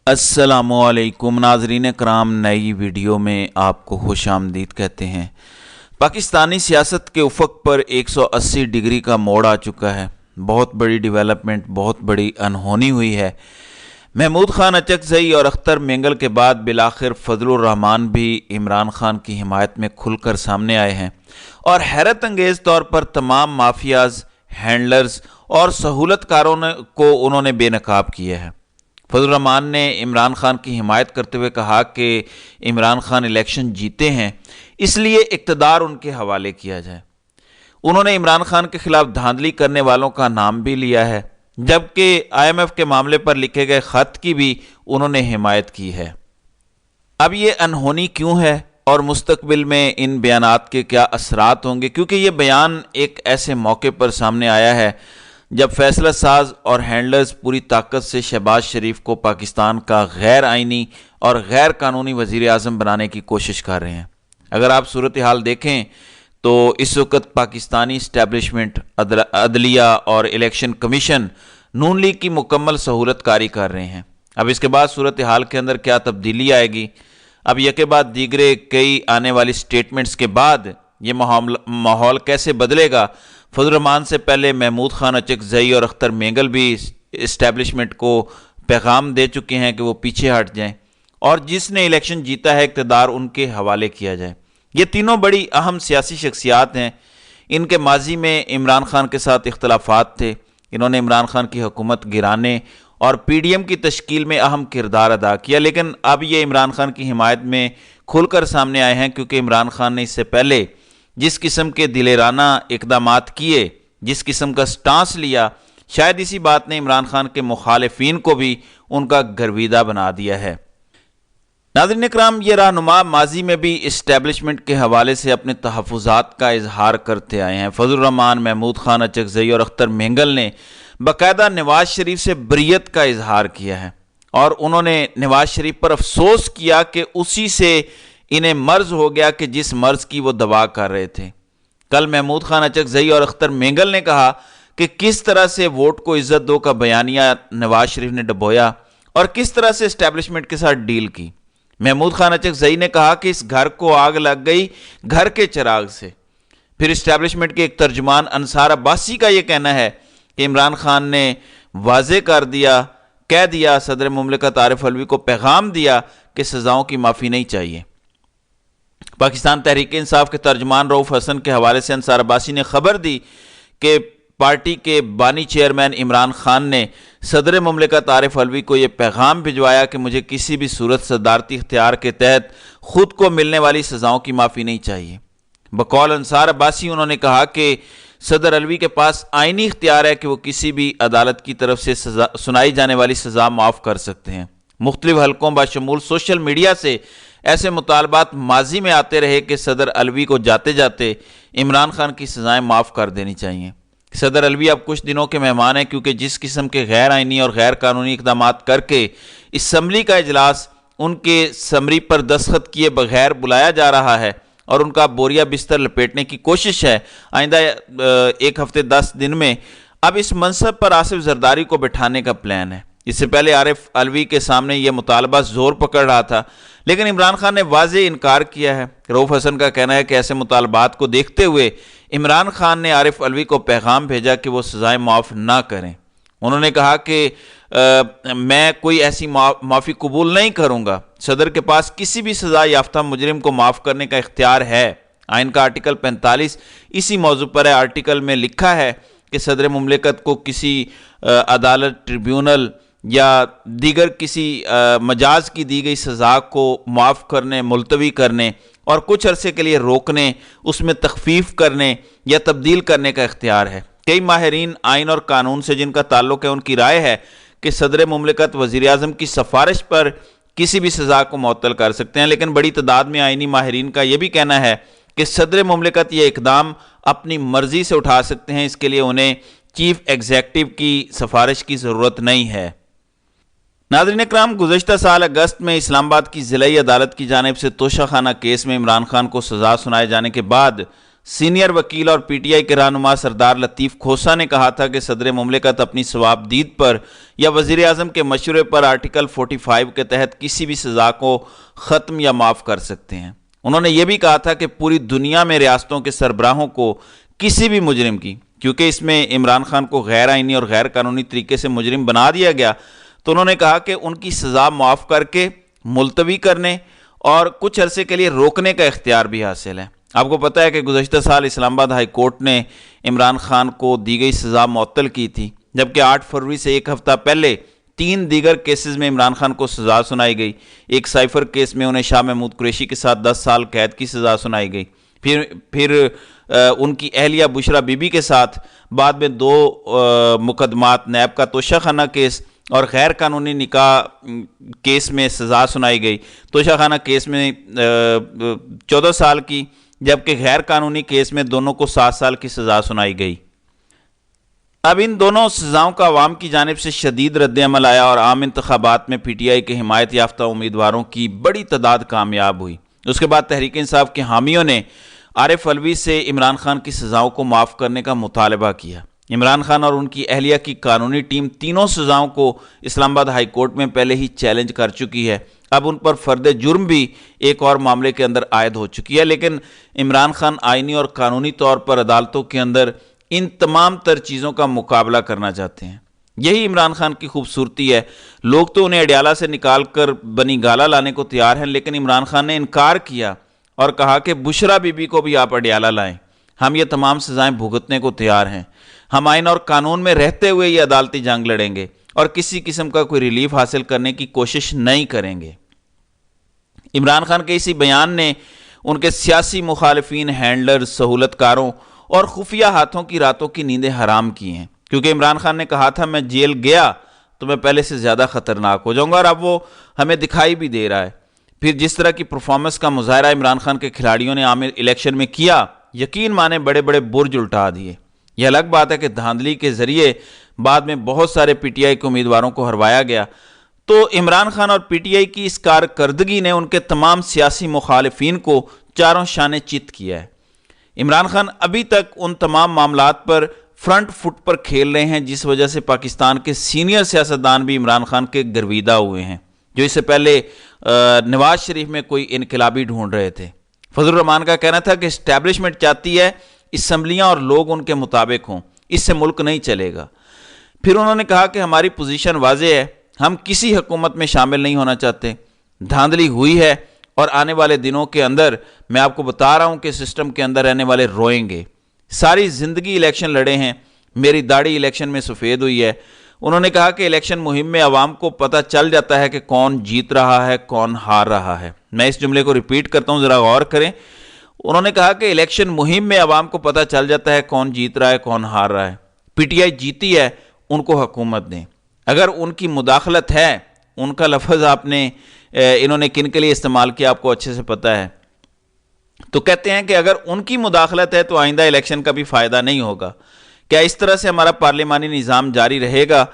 السلام علیکم ناظرین کرام، نئی ویڈیو میں آپ کو خوش آمدید کہتے ہیں۔ پاکستانی سیاست کے افق پر 180 ڈگری کا موڑ آ چکا ہے۔ بہت بڑی ڈیولپمنٹ، بہت بڑی انہونی ہوئی ہے۔ محمود خان اچکزئی اور اختر مینگل کے بعد بالآخر فضل الرحمان بھی عمران خان کی حمایت میں کھل کر سامنے آئے ہیں، اور حیرت انگیز طور پر تمام مافیاز، ہینڈلرز اور سہولت کاروں کو انہوں نے بے نقاب کیا ہے۔ فضل الرحمان نے عمران خان کی حمایت کرتے ہوئے کہا کہ عمران خان الیکشن جیتے ہیں، اس لیے اقتدار ان کے حوالے کیا جائے۔ انہوں نے عمران خان کے خلاف دھاندلی کرنے والوں کا نام بھی لیا ہے، جبکہ IMF کے معاملے پر لکھے گئے خط کی بھی انہوں نے حمایت کی ہے۔ اب یہ انہونی کیوں ہے اور مستقبل میں ان بیانات کے کیا اثرات ہوں گے؟ کیونکہ یہ بیان ایک ایسے موقع پر سامنے آیا ہے جب فیصلہ ساز اور ہینڈلرز پوری طاقت سے شہباز شریف کو پاکستان کا غیر آئینی اور غیر قانونی وزیر اعظم بنانے کی کوشش کر رہے ہیں۔ اگر آپ صورتحال دیکھیں تو اس وقت پاکستانی اسٹیبلشمنٹ، عدلیہ اور الیکشن کمیشن نون لیگ کی مکمل سہولت کاری کر رہے ہیں۔ اب اس کے بعد صورتحال کے اندر کیا تبدیلی آئے گی؟ اب یکے بعد دیگرے کئی آنے والی سٹیٹمنٹس کے بعد یہ ماحول کیسے بدلے گا؟ فضل الرحمان سے پہلے محمود خان اچکزئی اور اختر مینگل بھی اسٹیبلشمنٹ کو پیغام دے چکے ہیں کہ وہ پیچھے ہٹ جائیں، اور جس نے الیکشن جیتا ہے اقتدار ان کے حوالے کیا جائے۔ یہ تینوں بڑی اہم سیاسی شخصیات ہیں۔ ان کے ماضی میں عمران خان کے ساتھ اختلافات تھے۔ انہوں نے عمران خان کی حکومت گرانے اور PDM کی تشکیل میں اہم کردار ادا کیا، لیکن اب یہ عمران خان کی حمایت میں کھل کر سامنے آئے ہیں، کیونکہ عمران خان نے اس سے پہلے جس قسم کے دلیرانہ اقدامات کیے، جس قسم کا سٹانس لیا، شاید اسی بات نے عمران خان کے مخالفین کو بھی ان کا گرویدہ بنا دیا ہے۔ ناظرین اکرام، یہ رہنما ماضی میں بھی اسٹیبلشمنٹ کے حوالے سے اپنے تحفظات کا اظہار کرتے آئے ہیں۔ فضل الرحمان، محمود خان اچکزئی اور اختر مینگل نے باقاعدہ نواز شریف سے بریت کا اظہار کیا ہے، اور انہوں نے نواز شریف پر افسوس کیا کہ اسی سے انہیں مرض ہو گیا کہ جس مرض کی وہ دوا کر رہے تھے۔ کل محمود خان اچکزئی اور اختر مینگل نے کہا کہ کس طرح سے ووٹ کو عزت دو کا بیانیہ نواز شریف نے ڈبویا اور کس طرح سے اسٹیبلشمنٹ کے ساتھ ڈیل کی۔ محمود خان اچکزئی نے کہا کہ اس گھر کو آگ لگ گئی گھر کے چراغ سے۔ پھر اسٹیبلشمنٹ کے ایک ترجمان انصار عباسی کا یہ کہنا ہے کہ عمران خان نے واضح کہہ دیا صدر مملکت عارف علوی کو پیغام دیا کہ سزاؤں کی معافی نہیں چاہیے۔ پاکستان تحریک انصاف کے ترجمان رؤف حسن کے حوالے سے انصار عباسی نے خبر دی کہ پارٹی کے بانی چیئرمین عمران خان نے صدر مملکت عارف علوی کو یہ پیغام بھجوایا کہ مجھے کسی بھی صورت صدارتی اختیار کے تحت خود کو ملنے والی سزاؤں کی معافی نہیں چاہیے۔ بقول انصار عباسی انہوں نے کہا کہ صدر علوی کے پاس آئینی اختیار ہے کہ وہ کسی بھی عدالت کی طرف سے سنائی جانے والی سزا معاف کر سکتے ہیں۔ مختلف حلقوں بشمول سوشل میڈیا سے ایسے مطالبات ماضی میں آتے رہے کہ صدر علوی کو جاتے جاتے عمران خان کی سزائیں معاف کر دینی چاہیے۔ صدر علوی اب کچھ دنوں کے مہمان ہیں، کیونکہ جس قسم کے غیر آئینی اور غیر قانونی اقدامات کر کے اسمبلی کا اجلاس ان کے سمری پر دستخط کیے بغیر بلایا جا رہا ہے اور ان کا بوریا بستر لپیٹنے کی کوشش ہے۔ آئندہ 1 ہفتے 10 دن میں اب اس منصب پر آصف زرداری کو بٹھانے کا پلان ہے۔ اس سے پہلے عارف علوی کے سامنے یہ مطالبہ زور پکڑ رہا تھا، لیکن عمران خان نے واضح انکار کیا ہے۔ رؤف حسن کا کہنا ہے کہ ایسے مطالبات کو دیکھتے ہوئے عمران خان نے عارف علوی کو پیغام بھیجا کہ وہ سزائیں معاف نہ کریں۔ انہوں نے کہا کہ میں کوئی ایسی معافی قبول نہیں کروں گا۔ صدر کے پاس کسی بھی سزا یافتہ مجرم کو معاف کرنے کا اختیار ہے۔ آئین کا آرٹیکل 45 اسی موضوع پر ہے۔ آرٹیکل میں لکھا ہے کہ صدر مملکت کو کسی عدالت، ٹریبیونل یا دیگر کسی مجاز کی دی گئی سزا کو معاف کرنے، ملتوی کرنے اور کچھ عرصے کے لیے روکنے، اس میں تخفیف کرنے یا تبدیل کرنے کا اختیار ہے۔ کئی ماہرین آئین اور قانون سے جن کا تعلق ہے ان کی رائے ہے کہ صدر مملکت وزیر اعظم کی سفارش پر کسی بھی سزا کو معطل کر سکتے ہیں، لیکن بڑی تعداد میں آئینی ماہرین کا یہ بھی کہنا ہے کہ صدر مملکت یہ اقدام اپنی مرضی سے اٹھا سکتے ہیں، اس کے لیے انہیں چیف ایگزیکٹو کی سفارش کی ضرورت نہیں ہے۔ ناظرین اکرام، گزشتہ سال اگست میں اسلام آباد کی ضلعی عدالت کی جانب سے توشہ خانہ کیس میں عمران خان کو سزا سنائے جانے کے بعد سینئر وکیل اور پی ٹی آئی کے رہنما سردار لطیف کھوسہ نے کہا تھا کہ صدر مملکت اپنی ثوابدید پر یا وزیر اعظم کے مشورے پر آرٹیکل 45 کے تحت کسی بھی سزا کو ختم یا معاف کر سکتے ہیں۔ انہوں نے یہ بھی کہا تھا کہ پوری دنیا میں ریاستوں کے سربراہوں کو کسی بھی مجرم کی، کیونکہ اس میں عمران خان کو غیر آئینی اور غیر قانونی طریقے سے مجرم بنا دیا گیا، تو انہوں نے کہا کہ ان کی سزا معاف کر کے ملتوی کرنے اور کچھ عرصے کے لیے روکنے کا اختیار بھی حاصل ہے۔ آپ کو پتہ ہے کہ گزشتہ سال اسلام آباد ہائی کورٹ نے عمران خان کو دی گئی سزا معطل کی تھی، جبکہ 8 فروری سے ایک ہفتہ پہلے 3 دیگر کیسز میں عمران خان کو سزا سنائی گئی۔ ایک سائفر کیس میں انہیں شاہ محمود قریشی کے ساتھ 10 سال قید کی سزا سنائی گئی۔ پھر ان کی اہلیہ بشرا بی بی کے ساتھ بعد میں 2 مقدمات، نیب کا توشہ خانہ کیس اور غیر قانونی نکاح کیس میں سزا سنائی گئی۔ توشہ خانہ کیس میں 14 سال کی، جبکہ غیر قانونی کیس میں دونوں کو 7 سال کی سزا سنائی گئی۔ اب ان دونوں سزاؤں کا عوام کی جانب سے شدید رد عمل آیا اور عام انتخابات میں پی ٹی آئی کے حمایت یافتہ امیدواروں کی بڑی تعداد کامیاب ہوئی۔ اس کے بعد تحریک انصاف کے حامیوں نے عارف علوی سے عمران خان کی سزاؤں کو معاف کرنے کا مطالبہ کیا۔ عمران خان اور ان کی اہلیہ کی قانونی ٹیم تینوں سزاؤں کو اسلام آباد ہائی کورٹ میں پہلے ہی چیلنج کر چکی ہے۔ اب ان پر فرد جرم بھی ایک اور معاملے کے اندر عائد ہو چکی ہے، لیکن عمران خان آئینی اور قانونی طور پر عدالتوں کے اندر ان تمام تر چیزوں کا مقابلہ کرنا چاہتے ہیں۔ یہی عمران خان کی خوبصورتی ہے۔ لوگ تو انہیں اڈیالہ سے نکال کر بنی گالہ لانے کو تیار ہیں، لیکن عمران خان نے انکار کیا اور کہا کہ بشرا بی بی کو بھی آپ اڈیالہ لائیں، ہم یہ تمام سزائیں بھگتنے کو تیار ہیں۔ ہم آئین اور قانون میں رہتے ہوئے یہ عدالتی جنگ لڑیں گے اور کسی قسم کا کوئی ریلیف حاصل کرنے کی کوشش نہیں کریں گے۔ عمران خان کے اسی بیان نے ان کے سیاسی مخالفین، ہینڈلر، سہولت کاروں اور خفیہ ہاتھوں کی راتوں کی نیندیں حرام کی ہیں، کیونکہ عمران خان نے کہا تھا میں جیل گیا تو میں پہلے سے زیادہ خطرناک ہو جاؤں گا، اور اب وہ ہمیں دکھائی بھی دے رہا ہے۔ پھر جس طرح کی پرفارمنس کا مظاہرہ عمران خان کے کھلاڑیوں نے عام الیکشن میں کیا، یقین مانے بڑے بڑے برج الٹا دیے۔ یہ الگ بات ہے کہ دھاندلی کے ذریعے بعد میں بہت سارے پی ٹی آئی کے امیدواروں کو ہروایا گیا، تو عمران خان اور پی ٹی آئی کی اس کارکردگی نے ان کے تمام سیاسی مخالفین کو چاروں شانے چت کیا ہے۔ عمران خان ابھی تک ان تمام معاملات پر فرنٹ فٹ پر کھیل رہے ہیں، جس وجہ سے پاکستان کے سینئر سیاستدان بھی عمران خان کے گرویدہ ہوئے ہیں، جو اس سے پہلے نواز شریف میں کوئی انقلابی ڈھونڈ رہے تھے۔ فضل الرحمان کا کہنا تھا کہ اسٹیبلشمنٹ چاہتی ہے اسمبلیاں اور لوگ ان کے مطابق ہوں، اس سے ملک نہیں چلے گا۔ پھر انہوں نے کہا کہ ہماری پوزیشن واضح ہے، ہم کسی حکومت میں شامل نہیں ہونا چاہتے۔ دھاندلی ہوئی ہے اور آنے والے دنوں کے اندر میں آپ کو بتا رہا ہوں کہ سسٹم کے اندر رہنے والے روئیں گے۔ ساری زندگی الیکشن لڑے ہیں، میری داڑھی الیکشن میں سفید ہوئی ہے۔ انہوں نے کہا کہ الیکشن مہم میں عوام کو پتہ چل جاتا ہے کہ کون جیت رہا ہے، کون ہار رہا ہے۔ میں اس جملے کو ریپیٹ کرتا ہوں، ذرا غور کریں۔ انہوں نے کہا کہ الیکشن مہم میں عوام کو پتہ چل جاتا ہے کون جیت رہا ہے، کون ہار رہا ہے۔ پی ٹی آئی جیتی ہے، ان کو حکومت دیں۔ اگر ان کی مداخلت ہے، ان کا لفظ انہوں نے کن کے لیے استعمال کیا آپ کو اچھے سے پتہ ہے، تو کہتے ہیں کہ اگر ان کی مداخلت ہے تو آئندہ الیکشن کا بھی فائدہ نہیں ہوگا۔ کیا اس طرح سے ہمارا پارلیمانی نظام جاری رہے گا؟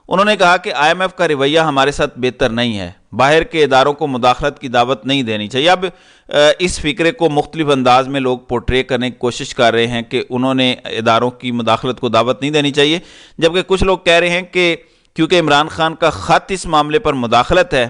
انہوں نے کہا کہ آئی ایم ایف کا رویہ ہمارے ساتھ بہتر نہیں ہے، باہر کے اداروں کو مداخلت کی دعوت نہیں دینی چاہیے۔ اب اس فکرے کو مختلف انداز میں لوگ پورٹرے کرنے کی کوشش کر رہے ہیں کہ انہوں نے اداروں کی مداخلت کو دعوت نہیں دینی چاہیے، جبکہ کچھ لوگ کہہ رہے ہیں کہ کیونکہ عمران خان کا خط اس معاملے پر مداخلت ہے،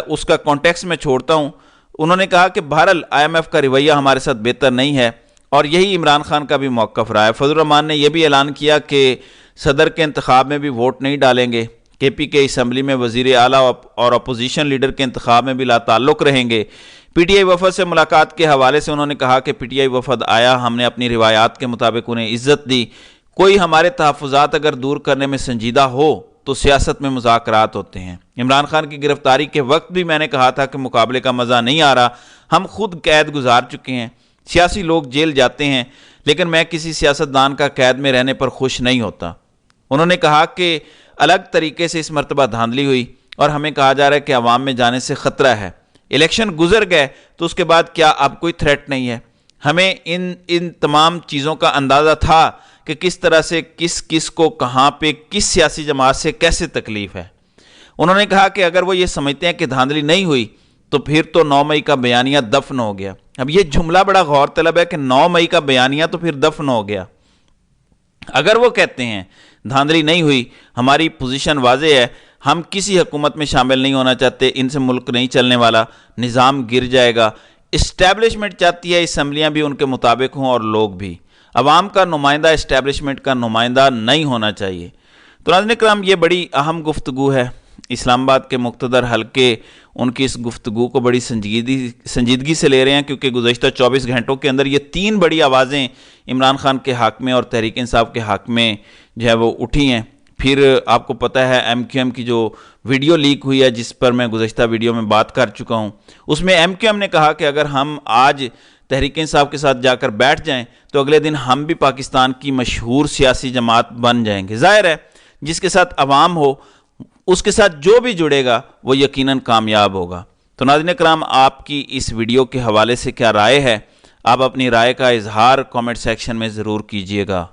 اس کا کانٹیکس میں چھوڑتا ہوں۔ انہوں نے کہا کہ بہرحال آئی ایم ایف کا رویہ ہمارے ساتھ بہتر نہیں ہے، اور یہی عمران خان کا بھی موقف رہا ہے۔ فضل الرحمان نے یہ بھی اعلان کیا کہ صدر کے انتخاب میں بھی ووٹ نہیں ڈالیں گے، کے پی کے اسمبلی میں وزیر اعلیٰ اور اپوزیشن لیڈر کے انتخاب میں بھی لا تعلق رہیں گے۔ پی ٹی آئی وفد سے ملاقات کے حوالے سے انہوں نے کہا کہ پی ٹی آئی وفد آیا، ہم نے اپنی روایات کے مطابق انہیں عزت دی، کوئی ہمارے تحفظات اگر دور کرنے میں سنجیدہ ہو تو سیاست میں مذاکرات ہوتے ہیں۔ عمران خان کی گرفتاری کے وقت بھی میں نے کہا تھا کہ مقابلے کا مزہ نہیں آ رہا، ہم خود قید گزار چکے ہیں، سیاسی لوگ جیل جاتے ہیں، لیکن میں کسی سیاستدان کا قید میں رہنے پر خوش نہیں ہوتا۔ انہوں نے کہا کہ الگ طریقے سے اس مرتبہ دھاندلی ہوئی اور ہمیں کہا جا رہا ہے کہ عوام میں جانے سے خطرہ ہے۔ الیکشن گزر گئے تو اس کے بعد کیا اب کوئی تھریٹ نہیں ہے؟ ہمیں ان تمام چیزوں کا اندازہ تھا کہ کس طرح سے کس کو کہاں پہ کس سیاسی جماعت سے کیسے تکلیف ہے۔ انہوں نے کہا کہ اگر وہ یہ سمجھتے ہیں کہ دھاندلی نہیں ہوئی تو پھر تو 9 مئی کا بیانیہ دفن ہو گیا۔ اب یہ جملہ بڑا غور طلب ہے کہ 9 مئی کا بیانیہ تو پھر دفن ہو گیا۔ اگر وہ کہتے ہیں دھاندلی نہیں ہوئی، ہماری پوزیشن واضح ہے، ہم کسی حکومت میں شامل نہیں ہونا چاہتے، ان سے ملک نہیں چلنے والا، نظام گر جائے گا۔ اسٹیبلشمنٹ چاہتی ہے اسمبلیاں بھی ان کے مطابق ہوں اور لوگ بھی۔ عوام کا نمائندہ اسٹیبلشمنٹ کا نمائندہ نہیں ہونا چاہیے۔ تو ناظرین کرام، یہ بڑی اہم گفتگو ہے۔ اسلام آباد کے مقتدر حلقے ان کی اس گفتگو کو بڑی سنجیدگی سے لے رہے ہیں، کیونکہ گزشتہ 24 گھنٹوں کے اندر یہ 3 بڑی آوازیں عمران خان کے حق میں اور تحریک انصاف کے حق میں جو ہے وہ اٹھی ہیں۔ پھر آپ کو پتہ ہے ایم کیو ایم کی جو ویڈیو لیک ہوئی ہے، جس پر میں گزشتہ ویڈیو میں بات کر چکا ہوں، اس میں ایم کیو ایم نے کہا کہ اگر ہم آج تحریک انصاف کے ساتھ جا کر بیٹھ جائیں تو اگلے دن ہم بھی پاکستان کی مشہور سیاسی جماعت بن جائیں گے۔ ظاہر ہے جس کے ساتھ عوام ہو، اس کے ساتھ جو بھی جڑے گا وہ یقیناً کامیاب ہوگا۔ تو ناظرین کرام، آپ کی اس ویڈیو کے حوالے سے کیا رائے ہے؟ آپ اپنی رائے کا اظہار کامنٹ سیکشن میں ضرور کیجیے گا۔